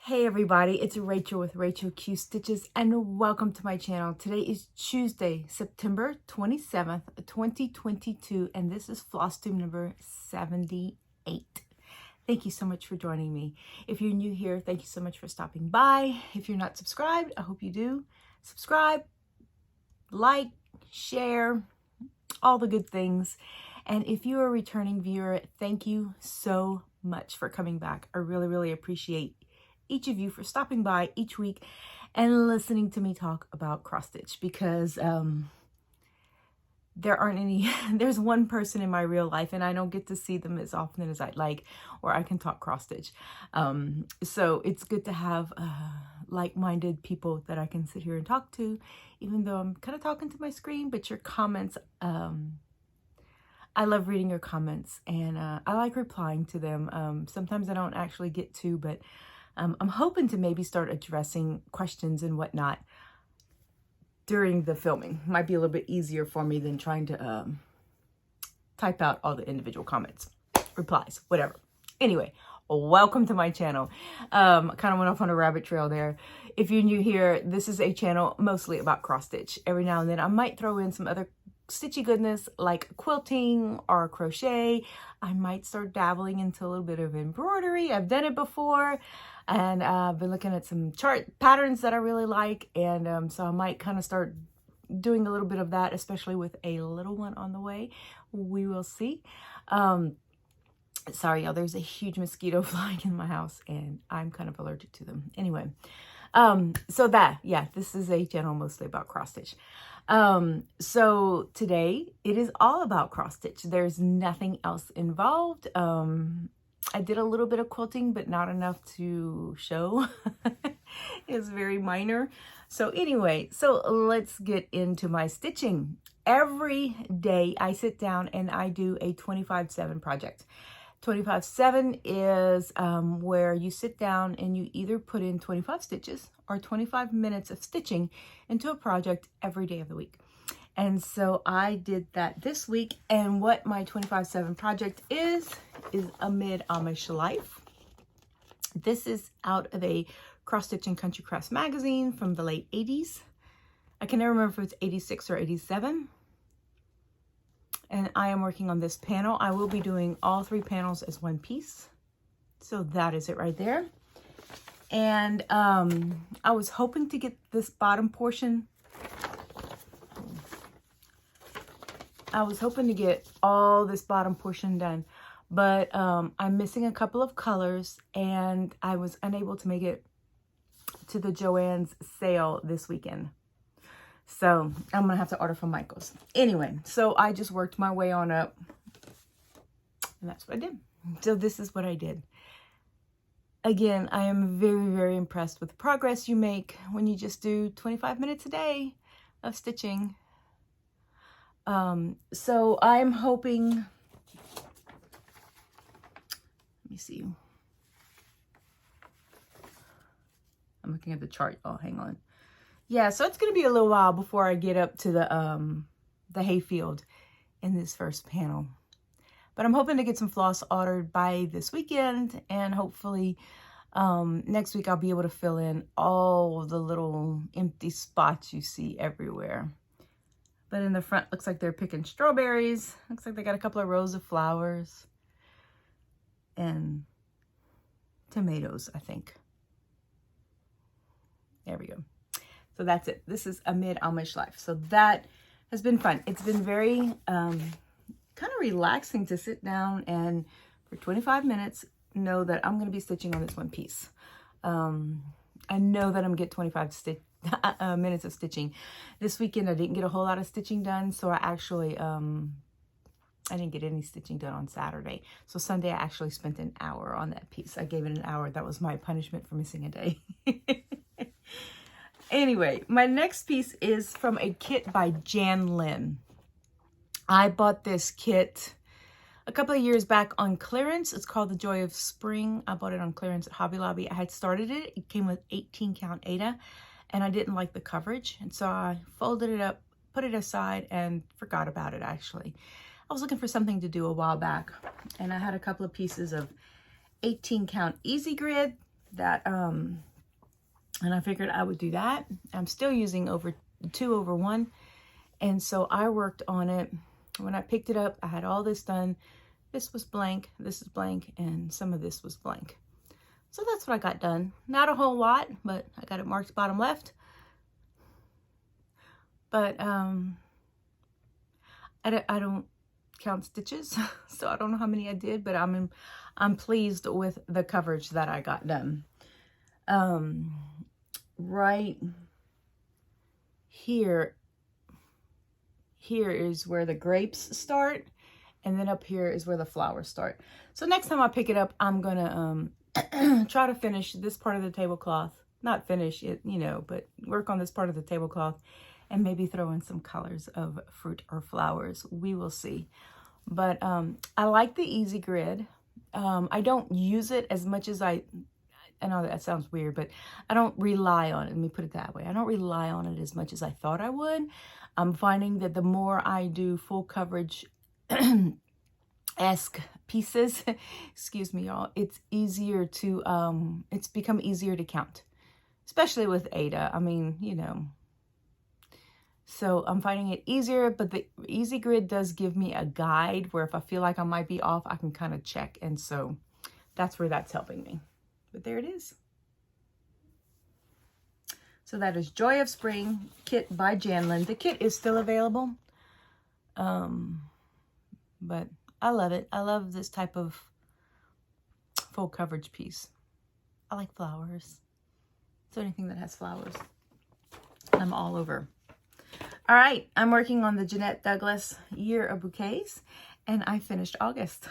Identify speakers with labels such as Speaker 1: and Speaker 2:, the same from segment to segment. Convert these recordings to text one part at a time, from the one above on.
Speaker 1: Hey everybody, it's Rachel with Rachel Q Stitches and welcome to my channel. Today is Tuesday, September 27th, 2022, and this is FlossTube number 78. Thank you so much for joining me. If you're new here, thank you so much for stopping by. If you're not subscribed, I hope you do. Subscribe, like, share, all the good things. And if you're a returning viewer, thank you so much for coming back. I really appreciate each of you for stopping by each week and listening to me talk about cross stitch, because there aren't any, there's one person in my real life and I don't get to see them as often as I'd like, or I can talk cross stitch. So it's good to have like-minded people that I can sit here and talk to, even though I'm kind of talking to my screen. But your comments, I love reading your comments, and I like replying to them. Sometimes I don't actually get to, but I'm hoping to maybe start addressing questions and whatnot during the filming. Might be a little bit easier for me than trying to type out all the individual comments, replies, whatever. Anyway, welcome to my channel. Kind of went off on a rabbit trail there. If you're new here, this is a channel mostly about cross stitch. Every now and then I might throw in some other stitchy goodness like quilting or crochet. I might start dabbling into a little bit of embroidery. I've done it before, and I've been looking at some chart patterns that I really like, and so I might kind of start doing a little bit of that, especially with a little one on the way. We will see. Sorry y'all, there's a huge mosquito flying in my house and I'm kind of allergic to them. Anyway, so this is a channel mostly about cross stitch. So today it is all about cross stitch. There's nothing else involved. I did a little bit of quilting, but not enough to show. It's very minor. So anyway, so let's get into my stitching. Every day I sit down and I do a 25/7 project. 25/7 is where you sit down and you either put in 25 stitches or 25 minutes of stitching into a project every day of the week. And so I did that this week, and what my 25/7 project is Amid Amish Life. This is out of a cross stitch and country crafts magazine from the late 80s. I can never remember if it's 86 or 87. And I am working on this panel. I will be doing all 3 panels as one piece. So that is it right there. And I was hoping to get this bottom portion. I was hoping to get all this bottom portion done, but I'm missing a couple of colors and I was unable to make it to the Joann's sale this weekend. So I'm gonna have to order from Michael's. Anyway, so I just worked my way on up, and that's what I did. So this is what I did. Again, I am very impressed with the progress you make when you just do 25 minutes a day of stitching. So I'm hoping, let me see. I'm looking at the chart. Oh, hang on. Yeah, so it's going to be a little while before I get up to the hayfield in this first panel. But I'm hoping to get some floss ordered by this weekend, and hopefully next week I'll be able to fill in all the little empty spots you see everywhere. But in the front, looks like they're picking strawberries. Looks like they got a couple of rows of flowers and tomatoes, I think. There we go. So that's it. This is Amid Amish Life. So that has been fun. It's been very kind of relaxing to sit down and for 25 minutes know that I'm going to be stitching on this one piece. I know that I'm going to get 25 minutes of stitching. This weekend I didn't get a whole lot of stitching done, so I actually I didn't get any stitching done on Saturday. So Sunday I actually spent an hour on that piece. I gave it an hour. That was my punishment for missing a day. Anyway, my next piece is from a kit by Jan Lynn. I bought this kit a couple of years back on clearance. It's called The Joy of Spring. I bought it on clearance at Hobby Lobby. I had started it. It came with 18 count Aida, and I didn't like the coverage. And so I folded it up, put it aside, and forgot about it actually. I was looking for something to do a while back, and I had a couple of pieces of 18 count Easy Grid that, and I figured I would do that. I'm still using 2/1. And so I worked on it. When I picked it up, I had all this done. This was blank, this is blank, and some of this was blank. So that's what I got done. Not a whole lot, but I got it marked bottom left. But I don't count stitches, so I don't know how many I did, but I'm pleased with the coverage that I got done. Right here is where the grapes start, and then up here is where the flowers start. So next time I pick it up, I'm gonna try to finish this part of the tablecloth. Not finish it, you know, but work on this part of the tablecloth and maybe throw in some colors of fruit or flowers. We will see. But I like the Easy Grid. I don't use it as much as I know that sounds weird, but I don't rely on it. Let me put it that way. I don't rely on it as much as I thought I would. I'm finding that the more I do full coverage esque pieces, excuse me, y'all, it's easier to, it's become easier to count, especially with Ada. I mean, you know, so I'm finding it easier, but the Easy Grid does give me a guide where if I feel like I might be off, I can kind of check. And so that's where that's helping me. But there it is. So that is Joy of Spring kit by Janlin. The kit is still available. But I love it. I love this type of full coverage piece. I like flowers. So anything that has flowers, I'm all over. All right, I'm working on the Jeanette Douglas Year of Bouquets, and I finished August.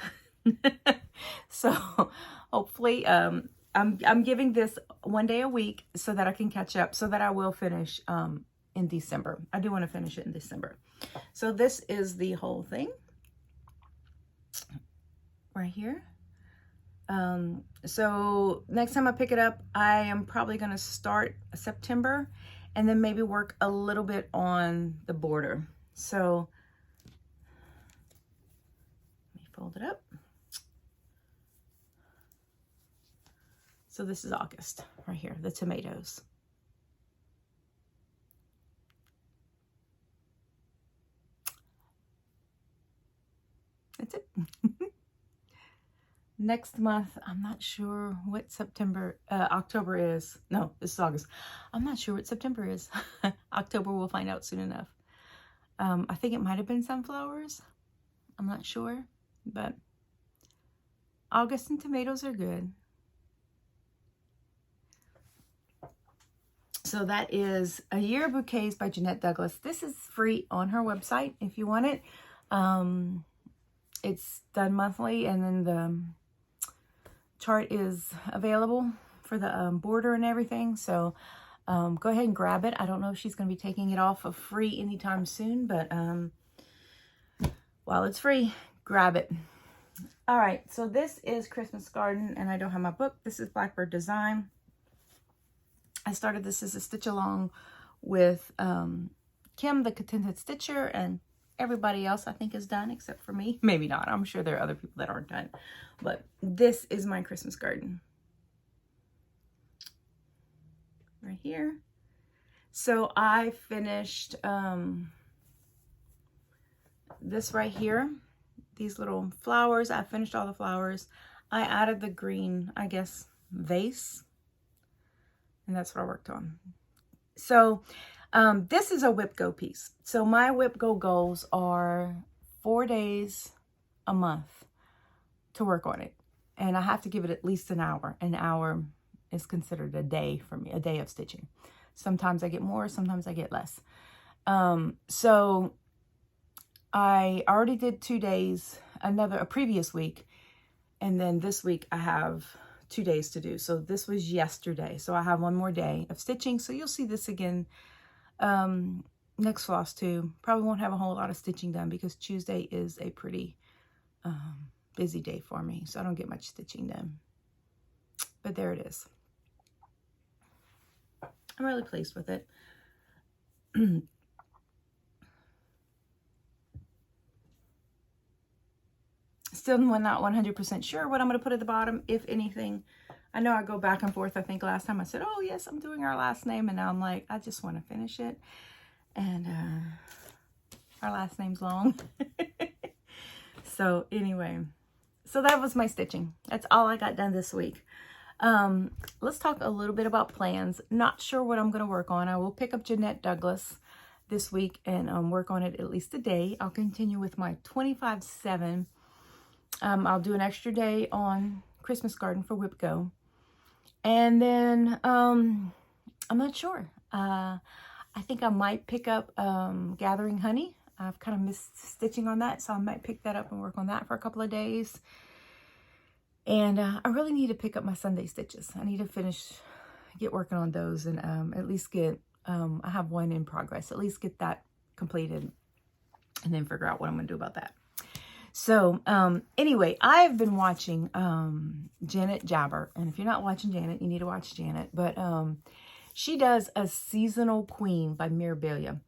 Speaker 1: So hopefully, I'm giving this 1 day a week so that I can catch up, so that I will finish in December. I do want to finish it in December. So this is the whole thing right here. So next time I pick it up, I am probably going to start September and then maybe work a little bit on the border. So let me fold it up. So this is August right here, the tomatoes. That's it. Next month, I'm not sure what October is. No, this is August. I'm not sure what September is. October, we'll find out soon enough. I think it might have been sunflowers. I'm not sure, but August and tomatoes are good. So that is A Year of Bouquets by Jeanette Douglas. This is free on her website if you want it. It's done monthly, and then the chart is available for the border and everything. So go ahead and grab it. I don't know if she's going to be taking it off of free anytime soon, but while it's free, grab it. All right, so this is Christmas Garden, and I don't have my book. This is Blackbird Design. I started this as a stitch along with Kim, the Contented Stitcher, and everybody else I think is done except for me. Maybe not. I'm sure there are other people that aren't done. But this is my Christmas garden. Right here. So I finished this right here. These little flowers. I finished all the flowers. I added the green, I guess, vase. And that's what I worked on. So this is a Whip Go piece. So my Whip Go goals are 4 days a month to work on it. And I have to give it at least an hour. An hour is considered a day for me, a day of stitching. Sometimes I get more, sometimes I get less. So I already did 2 days, a previous week. And then this week I have 2 days to do. So this was yesterday. So I have 1 more day of stitching. So you'll see this again next FlossTube. Probably won't have a whole lot of stitching done because Tuesday is a pretty busy day for me. So I don't get much stitching done. But there it is. I'm really pleased with it. Still not 100% sure what I'm going to put at the bottom, if anything. I know I go back and forth. I think last time I said, oh yes, I'm doing our last name. And now I'm like, I just want to finish it. And our last name's long. So anyway, so that was my stitching. That's all I got done this week. Let's talk a little bit about plans. Not sure what I'm going to work on. I will pick up Jeanette Douglas this week and work on it at least a day. I'll continue with my 25/7. I'll do an extra day on Christmas Garden for Whip Go. And then I'm not sure. I think I might pick up Gathering Honey. I've kind of missed stitching on that, so I might pick that up and work on that for a couple of days. And I really need to pick up my Sunday stitches. I need to get working on those and at least get, I have one in progress, at least get that completed and then figure out what I'm going to do about that. So anyway, I've been watching Janet Jabber. And if you're not watching Janet, you need to watch Janet. But she does a Seasonal Queen by Mirabilia.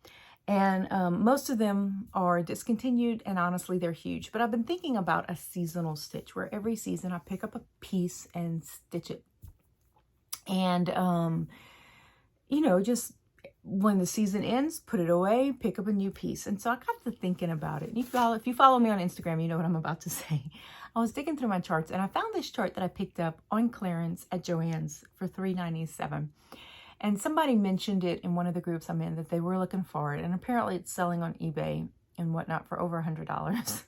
Speaker 1: And most of them are discontinued, and honestly, they're huge. But I've been thinking about a seasonal stitch where every season I pick up a piece and stitch it. And, you know, just when the season ends, put it away, pick up a new piece. And so I got to thinking about it. And if you follow me on Instagram, you know what I'm about to say. I was digging through my charts, and I found this chart that I picked up on clearance at Joann's for $3.97. And somebody mentioned it in one of the groups I'm in that they were looking for it. And apparently it's selling on eBay and whatnot for over $100. I was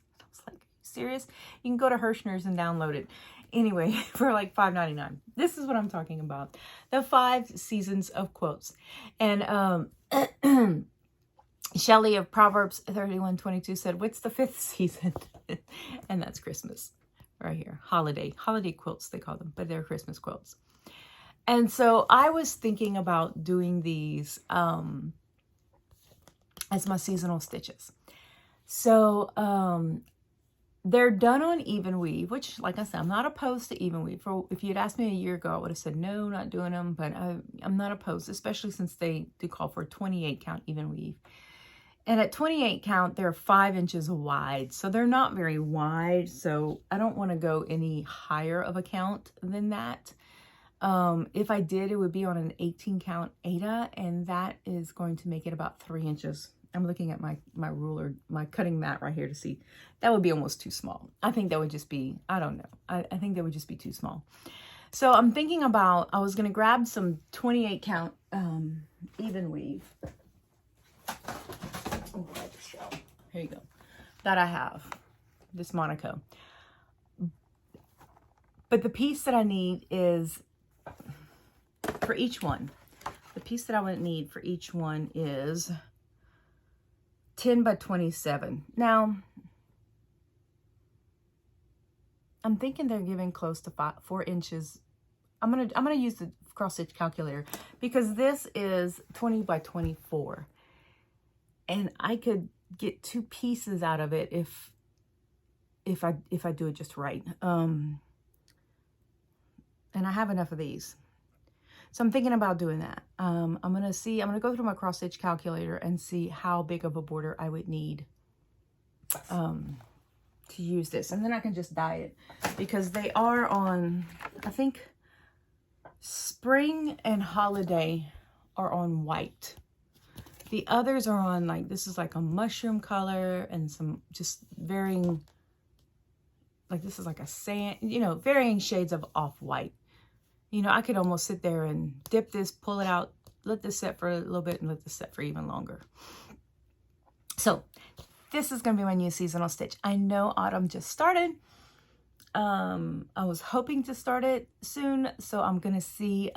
Speaker 1: like, are you serious? You can go to Hirschner's and download it. Anyway, for like $5.99. This is what I'm talking about. The 5 seasons of quilts. And Shelley of Proverbs 31:22 said, what's the 5th season? And that's Christmas right here. Holiday quilts, they call them, but they're Christmas quilts. And so I was thinking about doing these as my seasonal stitches. So they're done on even weave, which, like I said, I'm not opposed to even weave. If you'd asked me a year ago, I would have said, no, not doing them. But I'm not opposed, especially since they do call for 28 count even weave. And at 28 count, they're 5 inches wide. So they're not very wide. So I don't want to go any higher of a count than that. If I did, it would be on an 18 count Aida, and that is going to make it about 3 inches. I'm looking at my ruler, my cutting mat right here to see. That would be almost too small. I think that would just be, I don't know. I think that would just be too small. So I'm thinking about, I was going to grab some 28 count even weave. Oh, here you go. That I have, this Monaco. But the piece that I need is, for each one, the piece that I would need for each one is 10 by 27. Now, I'm thinking they're giving close to 4 inches. I'm gonna use the cross stitch calculator because this is 20 by 24, and I could get 2 pieces out of it if I do it just right. And I have enough of these. So I'm thinking about doing that. I'm going to go through my cross stitch calculator and see how big of a border I would need to use this. And then I can just dye it because they are on, I think spring and holiday are on white. The others are on like, this is like a mushroom color and some just varying, like this is like a sand, you know, varying shades of off-white. You know, I could almost sit there and dip this, pull it out, let this set for a little bit, and let this set for even longer. So this is going to be my new seasonal stitch. I know autumn just started. I was hoping to start it soon, so I'm going to see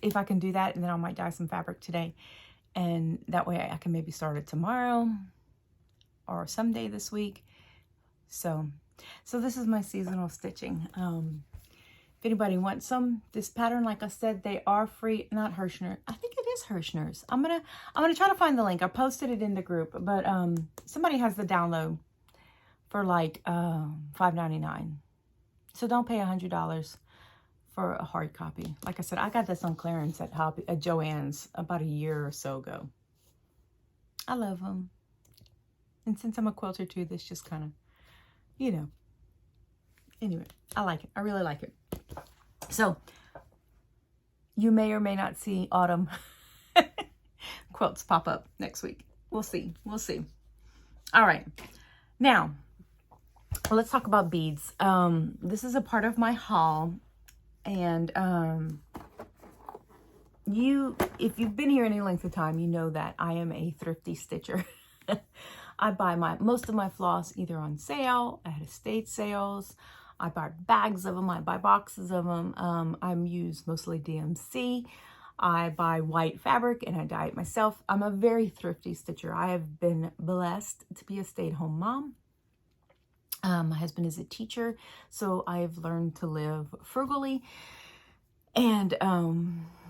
Speaker 1: if I can do that, and then I might dye some fabric today. And that way I can maybe start it tomorrow or someday this week. So this is my seasonal stitching. If anybody wants some, this pattern, like I said, they are free. Not Hirschner. I think it is Hirschner's. I'm gonna try to find the link. I posted it in the group, but somebody has the download for like $5.99. So don't pay $100 for a hard copy. Like I said, I got this on clearance at Joann's about a year or so ago. I love them. And since I'm a quilter too, this just kind of, you know, Anyway, I like it. I really like it. So you may or may not see autumn quilts pop up next week. We'll see. We'll see. All right. Now, let's talk about beads. This is a part of my haul. And if you've been here any length of time, you know that I am a thrifty stitcher. I buy most of my floss either on sale, at estate sales. I buy bags of them. I buy boxes of them. I use mostly DMC. I buy white fabric and I dye it myself. I'm a very thrifty stitcher. I have been blessed to be a stay-at-home mom. My husband is a teacher, so I've learned to live frugally. And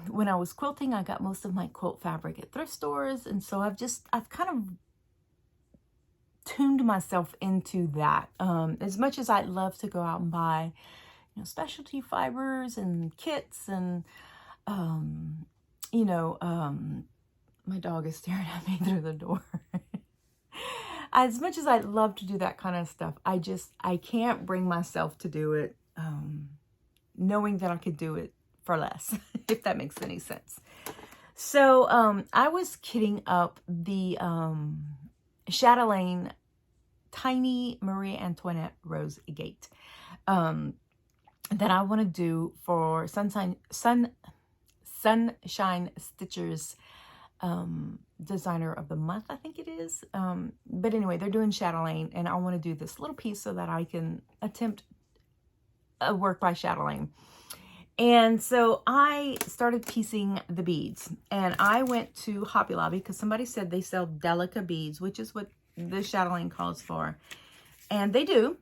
Speaker 1: when I was quilting, I got most of my quilt fabric at thrift stores. And so I've kind of tuned myself into that. As much as I'd love to go out and buy, specialty fibers and kits and, my dog is staring at me through the door. As much as I'd love to do that kind of stuff, I can't bring myself to do it, knowing that I could do it for less, if that makes any sense. So I was kitting up the Chatelaine Tiny Marie Antoinette Rose Agate that I want to do for Sunshine Stitchers Designer of the Month, I think it is. But anyway, they're doing Chatelaine, and I want to do this little piece so that I can attempt a work by Chatelaine. And so I started piecing the beads, and I went to Hobby Lobby because somebody said they sell Delica beads, which is what the Chatelaine calls for. And they do.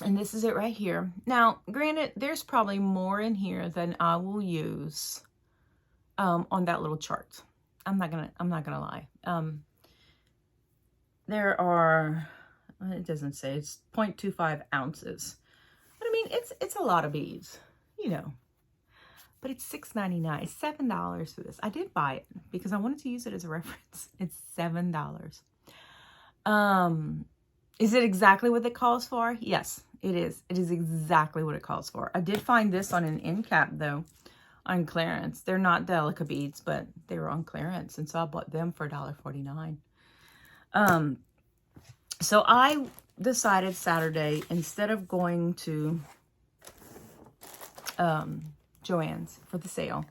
Speaker 1: And this is it right here. Now, granted, there's probably more in here than I will use on that little chart. I'm not gonna lie. There are, it doesn't say, it's 0.25 ounces. But I mean, it's a lot of beads, but it's $6.99. It's $7 for this. I did buy it because I wanted to use it as a reference. It's $7. Is it exactly what it calls for? Yes, it is. It is exactly what it calls for. I did find this on an end cap though, on clearance. They're not Delica beads, but they were on clearance, and so I bought them for $1.49. So I decided Saturday, instead of going to Joann's for the sale,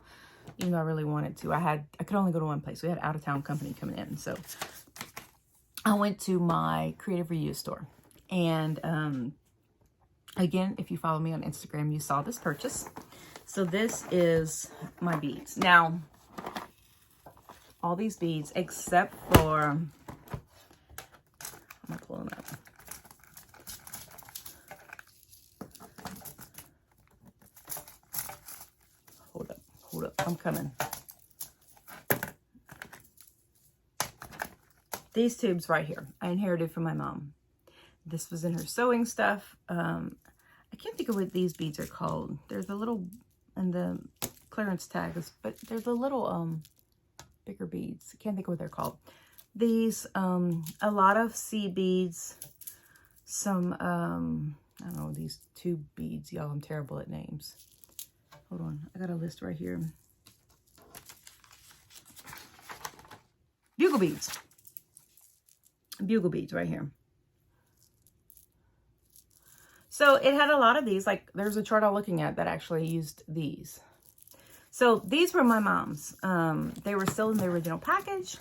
Speaker 1: even though I really wanted to, I could only go to one place. We had out-of-town company coming in, so I went to my creative reuse store. And again, if you follow me on Instagram, you saw this purchase. So this is my beads. Now, all these beads, except for, I'm gonna pull them out. Hold up, I'm coming. These tubes right here, I inherited from my mom. This was in her sewing stuff. I can't think of what these beads are called. They're the little, and the clearance tags, but they're the little bigger beads. I can't think of what they're called. These, a lot of sea beads, some, I don't know, these tube beads. Y'all, I'm terrible at names. Hold on, I got a list right here. Bugle beads. Bugle beads right here. So it had a lot of these. Like, there's a chart I'm looking at that actually used these. So these were my mom's. They were still in the original package.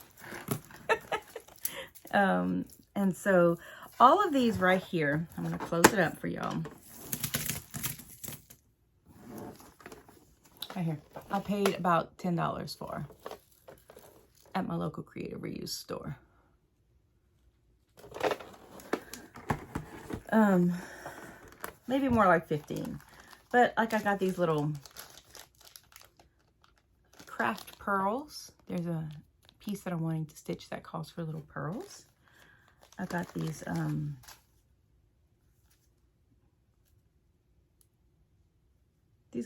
Speaker 1: And so all of these right here, I'm going to close it up for y'all. Right here. I paid about $10 for at my local creative reuse store. Maybe more like 15. But like, I got these little craft pearls. There's a piece that I'm wanting to stitch that calls for little pearls. I got these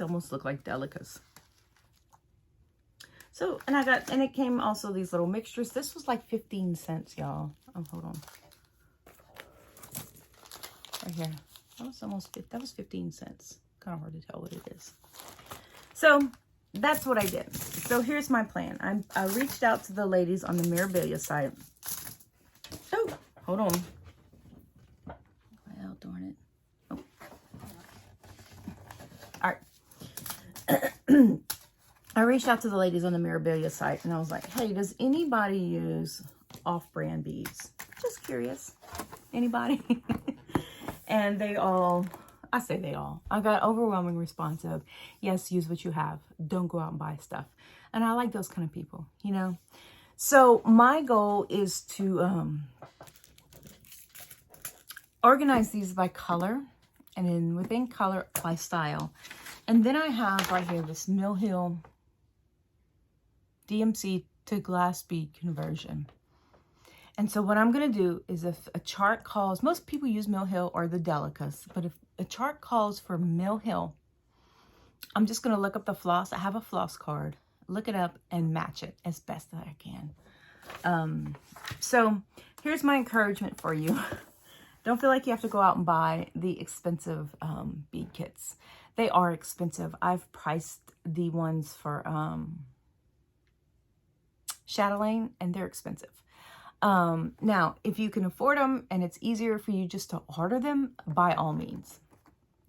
Speaker 1: almost look like delicas. So, and it came also these little mixtures. This was like 15 cents, y'all. Oh, hold on. Right here. That was 15 cents. Kind of hard to tell what it is. So that's what I did. So here's my plan. I reached out to the ladies on the Mirabilia site. Oh, hold on. Well, darn it. Oh. All right. I reached out to the ladies on the Mirabilia site and I was like, hey, does anybody use off-brand beads? Just curious. Anybody? And they all, I say they all, I got overwhelming response of, yes, use what you have. Don't go out and buy stuff. And I like those kind of people, you know? So my goal is to organize these by color, and then within color by style. And then I have right here this Mill Hill DMC to glass bead conversion. And so what I'm going to do is, if a chart calls, most people use Mill Hill or the Delicas, but if a chart calls for Mill Hill, I'm just going to look up the floss. I have a floss card, look it up and match it as best that I can. So here's my encouragement for you. Don't feel like you have to go out and buy the expensive bead kits. They are expensive. I've priced the ones for Chatelaine and they're expensive. Now, if you can afford them and it's easier for you just to order them, by all means,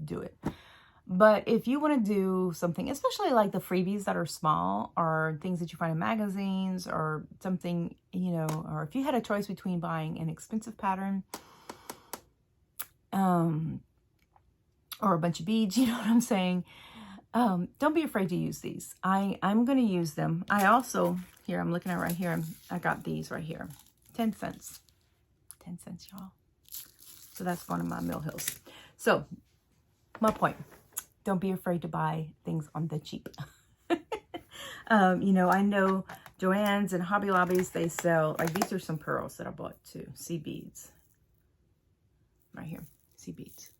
Speaker 1: do it. But if you want to do something, especially like the freebies that are small or things that you find in magazines or something, you know, or if you had a choice between buying an expensive pattern or a bunch of beads, you know what I'm saying? Don't be afraid to use these. I'm going to use them. I also, here, I'm looking at right here. I got these right here. 10 cents. 10 cents, y'all. So that's one of my Mill Hills. So my point, don't be afraid to buy things on the cheap. You know, I know Joann's and Hobby Lobbies, they sell, like these are some pearls that I bought too. Sea beads. Right here. Sea beads.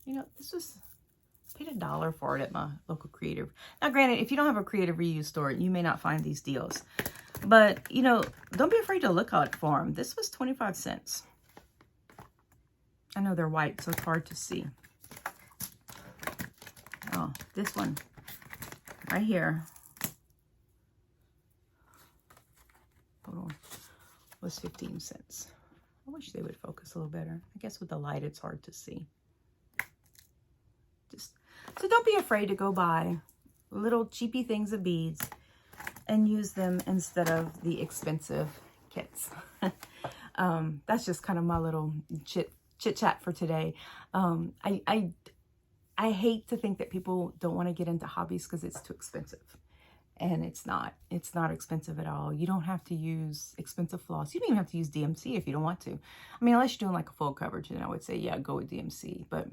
Speaker 1: You know, this was, I paid $1 for it at my local creative. Now, granted, if you don't have a creative reuse store, you may not find these deals. But, you know, don't be afraid to look out for them. This was 25 cents. I know they're white, so it's hard to see. Oh, this one right here. Hold on. Was 15 cents. I wish they would focus a little better. I guess with the light, it's hard to see. So don't be afraid to go buy little cheapy things of beads and use them instead of the expensive kits. That's just kind of my little chit chat for today. I hate to think that people don't want to get into hobbies because it's too expensive. And it's not expensive at all. You don't have to use expensive floss. You don't even have to use DMC if you don't want to. I mean, unless you're doing like a full coverage, then I would say, yeah, go with DMC. But,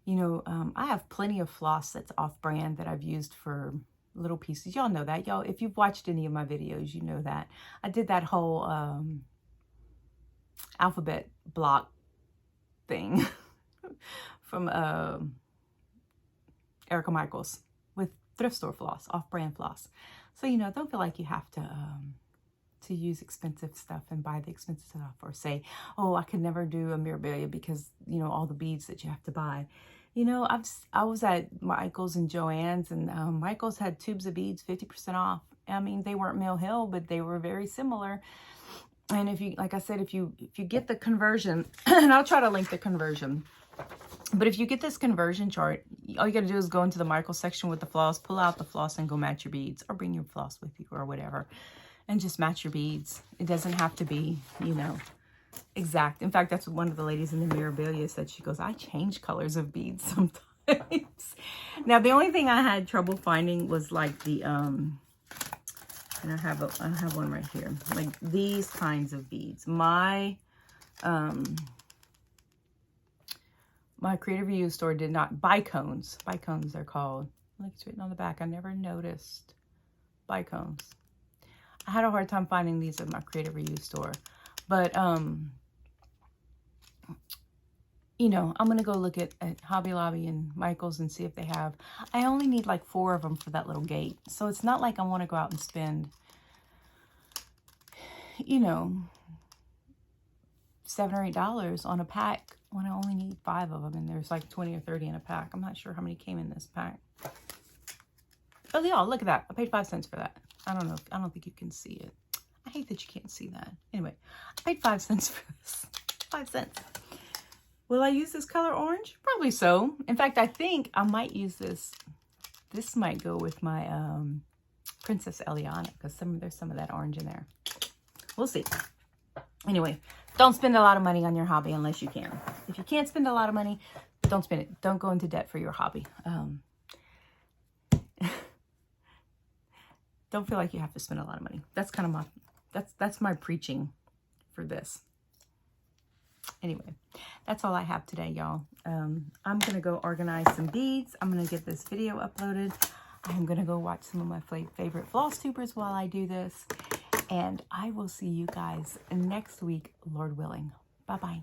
Speaker 1: you know, I have plenty of floss that's off-brand that I've used for little pieces. Y'all know that. Y'all, if you've watched any of my videos, you know that. I did that whole alphabet block thing from Erica Michaels with thrift store floss, off-brand floss. So, you know, don't feel like you have to use expensive stuff and buy the expensive stuff, or say, oh, I could never do a Mirabilia because, you know, all the beads that you have to buy. You know, I was at Michael's and Joann's, and Michael's had tubes of beads 50% off. I mean, they weren't Mill Hill, but they were very similar. And if you, like I said, if you get the conversion, and I'll try to link the conversion. But if you get this conversion chart, all you got to do is go into the Michael section with the floss, pull out the floss and go match your beads, or bring your floss with you or whatever, and just match your beads. It doesn't have to be, you know, exact. In fact, that's what one of the ladies in the Mirabilia said. She goes, I change colors of beads sometimes. Now, the only thing I had trouble finding was like the, and I have one right here, like these kinds of beads. My creative reuse store did not, bicones they're called. Like it's written on the back. I never noticed bicones. I had a hard time finding these at my creative reuse store. But, you know, I'm going to go look at Hobby Lobby and Michael's and see if they have. I only need like 4 of them for that little gate. So it's not like I want to go out and spend, you know, $7 or $8 on a pack when I only need 5 of them, and there's like 20 or 30 in a pack. I'm not sure how many came in this pack. Oh, y'all, look at that. I paid 5 cents for that. I don't know. I don't think you can see it. I hate that you can't see that. Anyway, I paid 5 cents for this. 5 cents. Will I use this color orange? Probably so. In fact, I think I might use this. This might go with my Princess Elliana, because there's some of that orange in there. We'll see. Anyway, don't spend a lot of money on your hobby unless you can. If you can't spend a lot of money, don't spend it. Don't go into debt for your hobby. Don't feel like you have to spend a lot of money. That's kind of that's my preaching for this. Anyway, that's all I have today, y'all. I'm going to go organize some beads. I'm going to get this video uploaded. I'm going to go watch some of my favorite FlossTubers while I do this. And I will see you guys next week, Lord willing. Bye-bye.